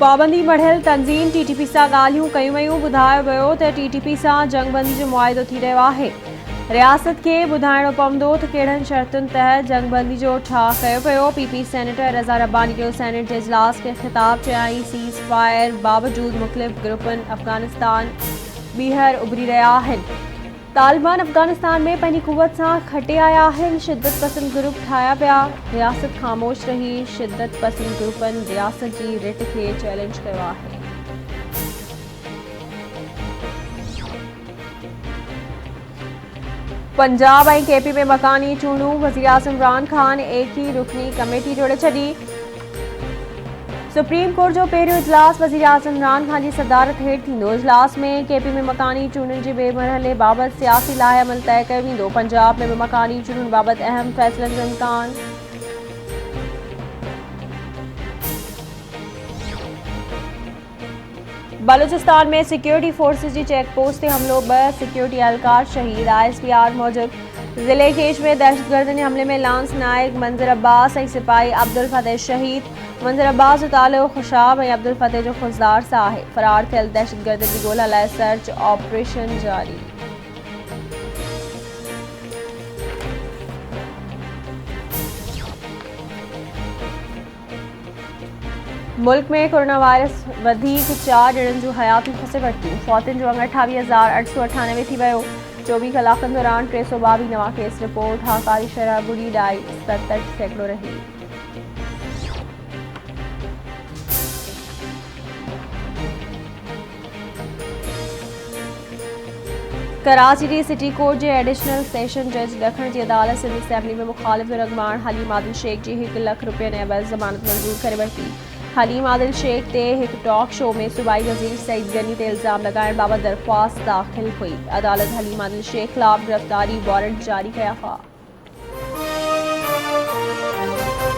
पाबंदी बढ़ियल तंज़ीम टीटीपी सां ॻाल्हियूं कयूं वयूं। ॿुधायो वियो त टीटीपी सां जंगबंदी जो मुआहिदो थी रहियो आहे। रियासत खे ॿुधाइणो पवंदो त कहिड़नि शर्तुनि तहत जंगबंदी जो ठाह कयो पियो। पीपी सेनेटर रज़ा रब्बानी जो सेनेट जे इजलास खे ख़िताब चयाईं सीज़ फायर बावजूद मुख़्तलिफ़ ग्रुपनि अफ़गानिस्तान ॿीहर उभरी रहिया आहिनि। तालिबान अफ़गानिस्तान में पंहिंजी क़ुवत सां खटे आया आहिनि। शिदत पसंद ग्रुप ठाहिया पिया। रियासत ख़ामोश रही। शिदत पसंद ग्रुपनि रियासत जी रिट खे चैलेंज कयो आहे। पंजाब ऐं केपी में मकानी चूंडूं। वज़ीर आज़म इमरान ख़ान एकी रुकनी कमेटी जोड़े छॾी। सुप्रीम कोर्ट जो पहिरियों इजलास वज़ीर आज़म इमरान ख़ान जी सदारत हेठि थींदो। इजलास में केपी में मकानी चूंडुनि जे ॿिए मरहले बाबति सियासी लाहेअमल तइ कयो वेंदो। पंजाब में बि मकानी चूंडुनि बाबति अहम फ़ैसिलनि जो इम्कान। बलूचिस्तान में सिक्योरिटी फोर्सेस जी चेक पोस्ट ते हमिलो। 2 सिक्योरिटी एहलकार शहीद। ISPR मूजिब ज़िले केश में दहशतगर्दनि जे हमले में लांस नाइक मंज़र अब्बास ऐं सिपाही अब्दुल फतेह शहीद। मंज़र अब्बास जो ताल्लुक़ खुशाब ऐं अब्दुल फतेह जो ख़ुज़दार सां आहे। फ़रार थियल दहशतगर्दनि जी ॻोल्हा लाइ सर्च ऑपरेशन जारी। मुल्क में कोरोना वायरस वधीक 4 ॼणनि जूं हयातियूं खसे वरितियूं। फौतुनि जो अंग 28,898 थी वियो। 24 कलाकनि दौरान 322 नवां केस रिपोर्ट। हाकारी शरह ॿुड़ी ॾाई 67% रही। कराची जी सिटी कोर्ट जे एडिशनल सेशन जज ॾखण जी अदालत सिंध असेंबली में मुख़ालिफ़ जो रॻमाण हलीम आदिल शेख जी 1 लख रुपयनि ऐं अवज़ ज़मानत मंज़ूर करे वरिती। हलीम आदिल शेख ते हिकु टॉक शो में सूबाई वज़ीर सईद गनी ते इल्ज़ाम लॻाइण बाबति दरख़्वास्त दाख़िल हुई। अदालत हलीम आदिल शेख ख़िलाफ़ गिरफ़्तारी वारंट जारी कया हुआ।